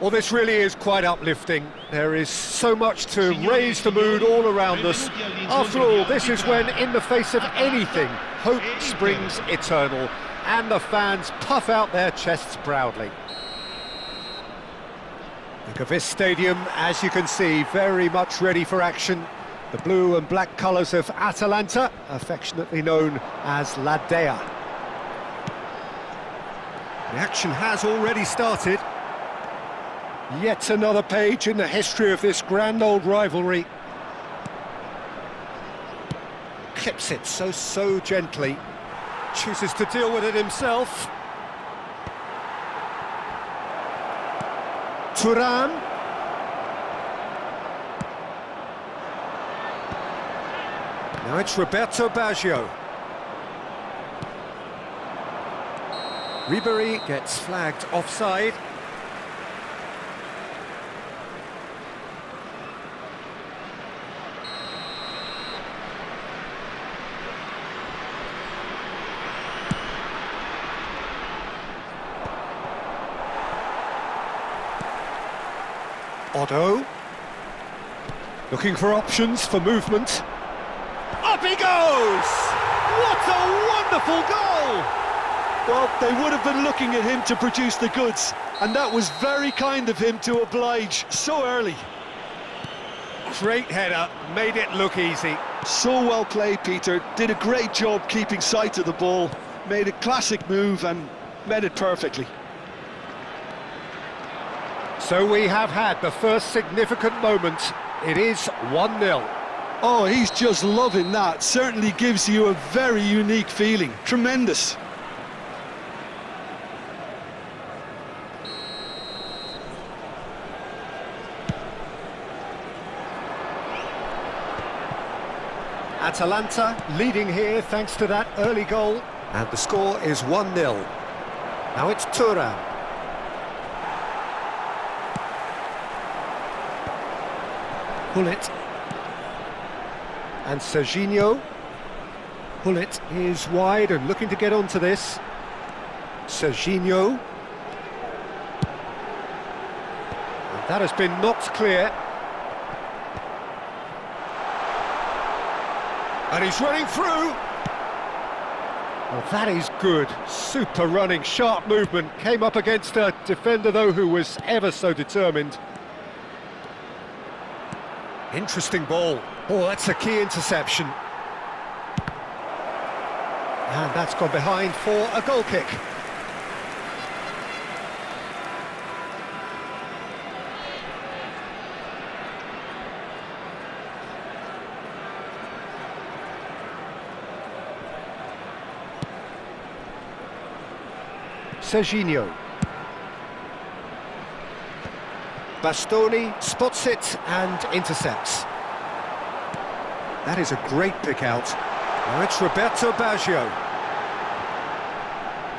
Well, this really is quite uplifting. There is so much to raise the mood all around us. After all, this is when, in the face of anything, hope springs eternal, and the fans puff out their chests proudly. Look at this stadium, as you can see, very much ready for action. The blue and black colours of Atalanta, affectionately known as La Dea. The action has already started. Yet another page in the history of this grand old rivalry. Clips it so gently. Chooses to deal with it himself. Thuram. Now it's Roberto Baggio. Ribery gets flagged offside. Otto, looking for options for movement. Up he goes! What a wonderful goal! Well, they would have been looking at him to produce the goods, and that was very kind of him to oblige so early. Great header, made it look easy. So well played, Peter. Did a great job keeping sight of the ball, made a classic move and met it perfectly. So we have had the first significant moment. It is 1-0. Oh, he's just loving that. Certainly gives you a very unique feeling. Tremendous. Atalanta leading here thanks to that early goal. And the score is 1-0. Now it's Thuram. Pullet. And Serginho. Pullet is wide and looking to get onto this. Serginho. And that has been knocked clear. And he's running through. Well, that is good. Super running, sharp movement. Came up against a defender, though, who was ever so determined. Interesting ball. Oh, that's a key interception. And that's gone behind for a goal kick. Serginho. Bastoni spots it and intercepts. That is a great pick out. Now it's Roberto Baggio.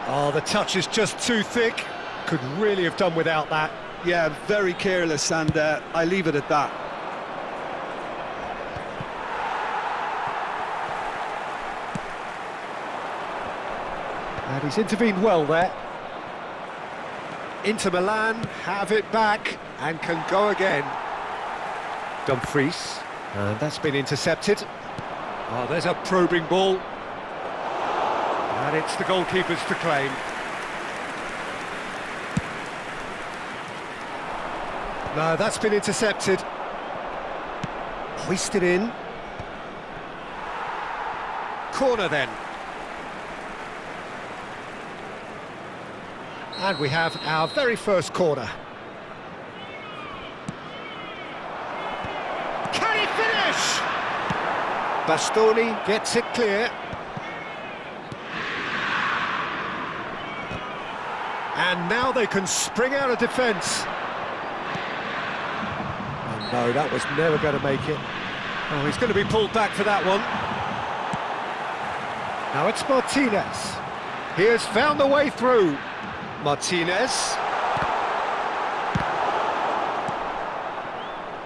Oh, the touch is just too thick. Could really have done without that. Yeah, very careless, and I leave it at that. And he's intervened well there. Inter Milan have it back and can go again. Dumfries, and that's been intercepted. Oh, there's a probing ball. And it's the goalkeepers to claim. No, that's been intercepted. Hoisted in. Corner then. And we have our very first corner. Can he finish? Bastoni gets it clear. And now they can spring out of defence. Oh no, that was never going to make it. Oh, he's going to be pulled back for that one. Now it's Martinez. He has found a way through. Martinez.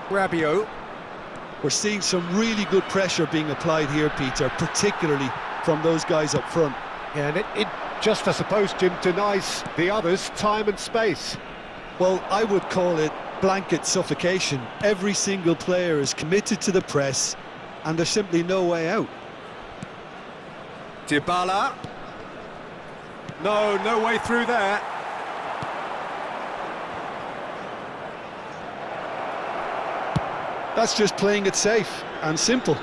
Rabiot. We're seeing some really good pressure being applied here, Peter, particularly from those guys up front. Yeah, and it just, I suppose, Jim, denies the others time and space. Well, I would call it blanket suffocation. Every single player is committed to the press, and there's simply no way out. Dybala. No way through there. That's just playing it safe and simple.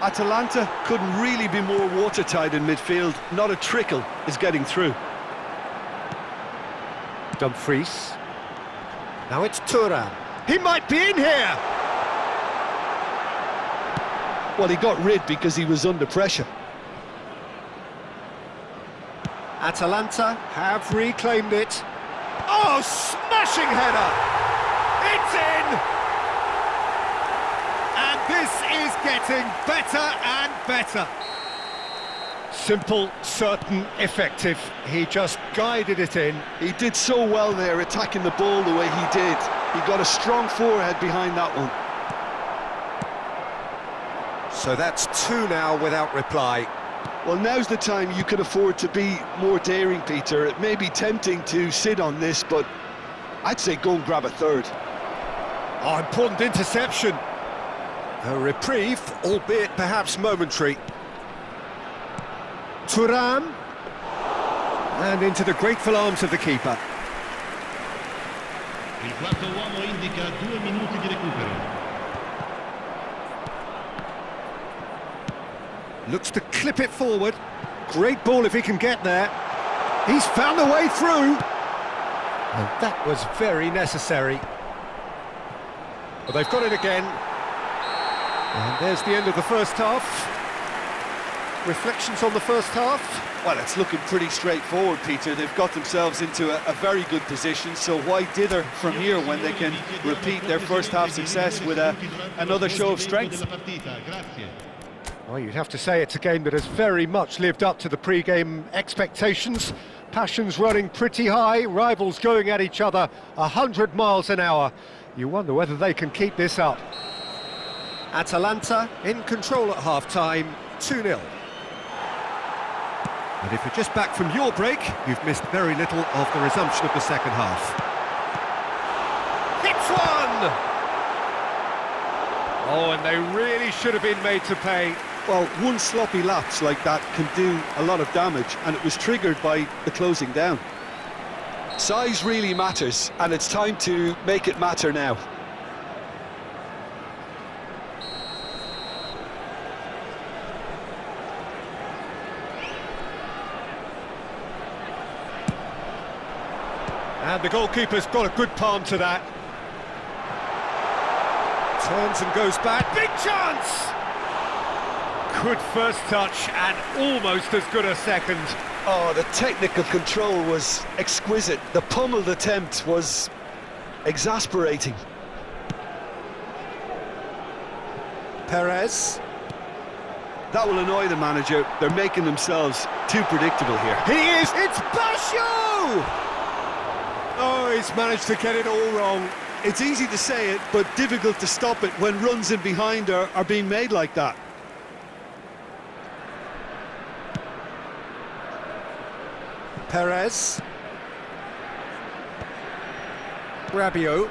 Atalanta couldn't really be more watertight in midfield. Not a trickle is getting through. Dumfries. Now it's Thuram. He might be in here! Well, he got rid because he was under pressure. Atalanta have reclaimed it. Oh, smashing header! It's in! And this is getting better and better. Simple, certain, effective. He just guided it in. He did so well there, attacking the ball the way he did. He got a strong forehead behind that one. So that's two now without reply. Well, now's the time you can afford to be more daring, Peter. It may be tempting to sit on this, but I'd say go and grab a third. Oh, important interception. A reprieve, albeit perhaps momentary. Thuram. And into the grateful arms of the keeper. Il quarto uomo indica 2 minuti di recupero. Looks to clip it forward. Great ball if he can get there. He's found a way through. And that was very necessary. But they've got it again. And there's the end of the first half. Reflections on the first half? Well, it's looking pretty straightforward, Peter. They've got themselves into a very good position, so why dither from here when they can repeat their first half success with another show of strength? Well, you'd have to say it's a game that has very much lived up to the pre-game expectations. Passions running pretty high, rivals going at each other 100 miles an hour. You wonder whether they can keep this up. Atalanta in control at half-time, 2-0. And if you're just back from your break, you've missed very little of the resumption of the second half. Hits one! Oh, and they really should have been made to pay. Well, one sloppy lapse like that can do a lot of damage, and it was triggered by the closing down. Size really matters, and it's time to make it matter now. And the goalkeeper's got a good palm to that. Turns and goes back. Big chance! Good first touch and almost as good a second. Oh, the technical control was exquisite. The pummeled attempt was exasperating. Perez. That will annoy the manager. They're making themselves too predictable here. He is! It's Basho! Oh, he's managed to get it all wrong. It's easy to say it, but difficult to stop it when runs in behind are being made like that. Perez. Rabiot.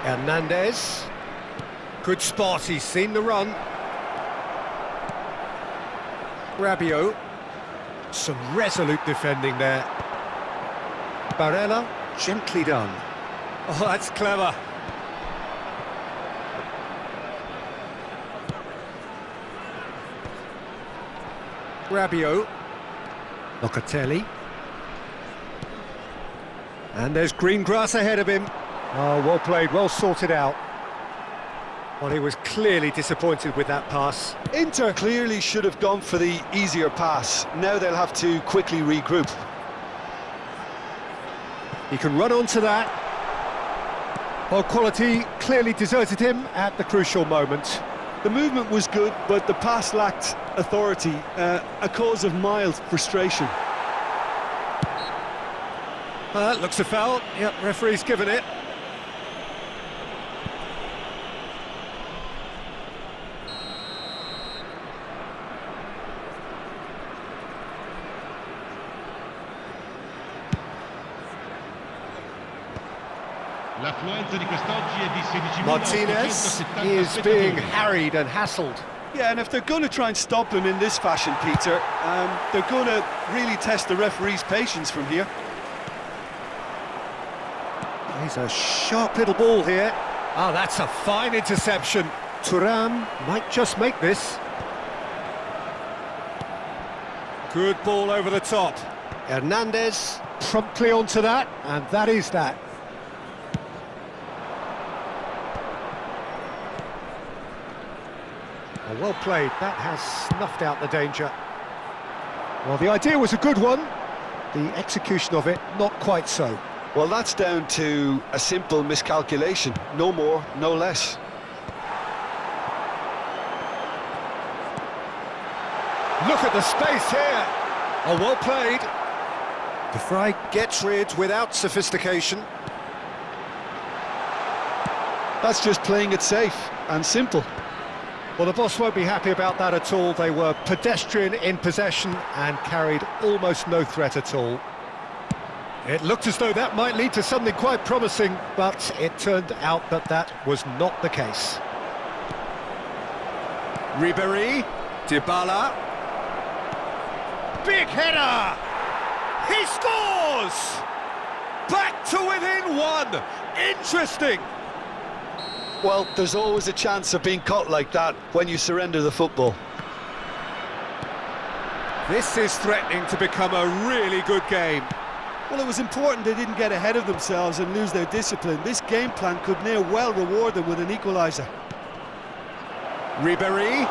Hernandez. Good spot, he's seen the run. Rabiot. Some resolute defending there. Barella, gently done. Oh, that's clever. Rabiot. Locatelli. And there's green grass ahead of him. Oh, well played, well sorted out. Well, he was clearly disappointed with that pass. Inter clearly should have gone for the easier pass. Now they'll have to quickly regroup. He can run onto that. Well, quality clearly deserted him at the crucial moment. The movement was good, but the pass lacked authority, a cause of mild frustration. That looks a foul. Yep, referee's given it. L'affluenza di quest'oggi è di 16.870 Martinez is being harried and hassled. Yeah, and if they're going to try and stop him in this fashion, Peter, they're going to really test the referee's patience from here. He's a sharp little ball here. Oh, that's a fine interception. Thuram might just make this. Good ball over the top. Hernandez promptly onto that, and that is that. Oh, well played. That has snuffed out the danger. Well, the idea was a good one. The execution of it, not quite so. Well, that's down to a simple miscalculation. No more, no less. Look at the space here. Oh, well played. De Vrij gets rid without sophistication. That's just playing it safe and simple. Well, the boss won't be happy about that at all. They were pedestrian in possession and carried almost no threat at all. It looked as though that might lead to something quite promising, but it turned out that that was not the case. Ribéry, Dybala. Big header! He scores! Back to within one! Interesting! Well, there's always a chance of being caught like that when you surrender the football. This is threatening to become a really good game. Well, it was important they didn't get ahead of themselves and lose their discipline. This game plan could near well reward them with an equaliser. Ribéry.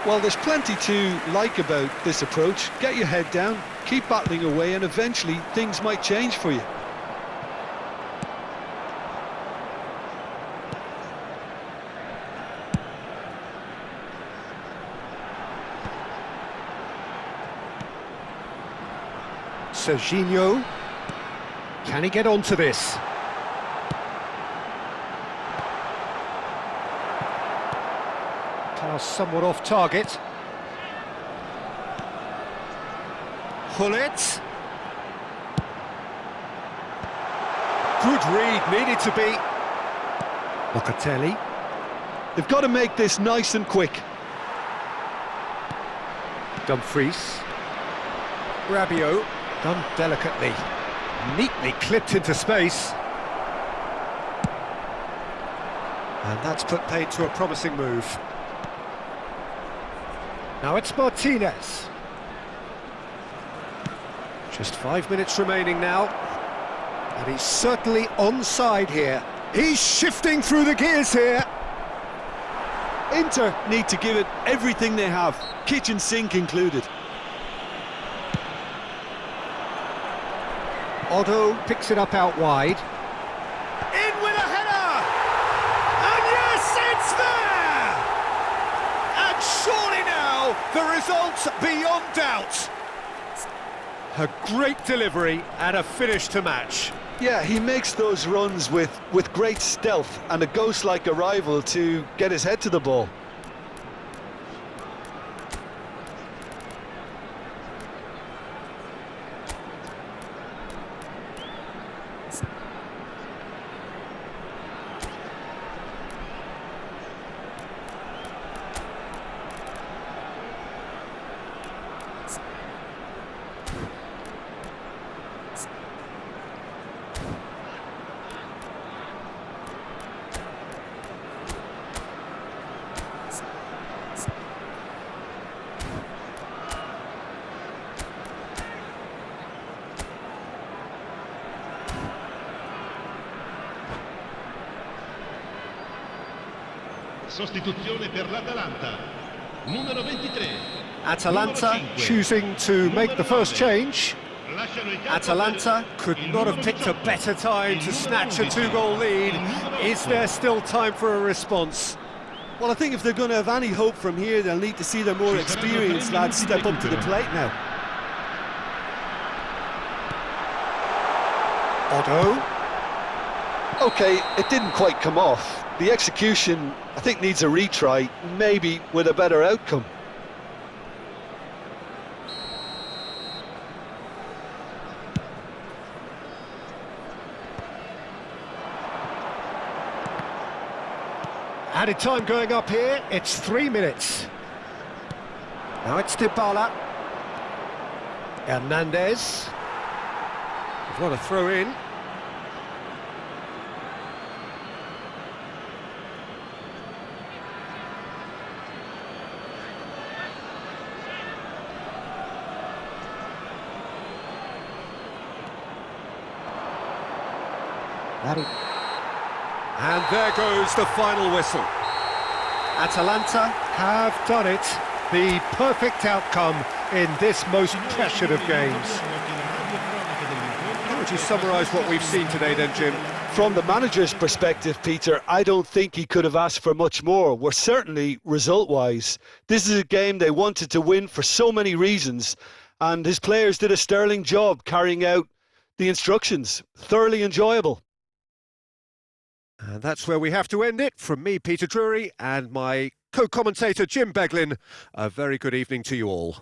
Well, there's plenty to like about this approach. Get your head down, keep battling away, and eventually things might change for you. Serginho, can he get onto this? Pass somewhat off target. Hullet. Good read, needed to be. Locatelli. They've got to make this nice and quick. Dumfries. Rabiot. Done delicately, neatly clipped into space. And that's put paid to a promising move. Now it's Martinez. Just 5 minutes remaining now. And he's certainly onside here. He's shifting through the gears here. Inter need to give it everything they have, kitchen sink included. Otto picks it up out wide. In with a header! And yes, it's there! And surely now, the result's beyond doubt. A great delivery and a finish to match. Yeah, he makes those runs with great stealth and a ghost-like arrival to get his head to the ball. Sostituzione per l'Atalanta. Numero 23. Atalanta choosing to make the first change. Atalanta could not have picked a better time to snatch a two-goal lead. Is there still time for a response? Well, I think if they're going to have any hope from here, they'll need to see their more experienced lads step up to the plate now. Otto. OK, it didn't quite come off. The execution, I think, needs a retry, maybe with a better outcome. Added time going up here, it's 3 minutes. Now it's Dybala. Hernandez. We've got a throw in. And there goes the final whistle. Atalanta have done it. The perfect outcome in this most pressured of games. How would you summarise what we've seen today then, Jim? From the manager's perspective, Peter, I don't think he could have asked for much more. We're certainly result-wise. This is a game they wanted to win for so many reasons, and his players did a sterling job carrying out the instructions. Thoroughly enjoyable. And that's where we have to end it. From me, Peter Drury, and my co-commentator, Jim Beglin, a very good evening to you all.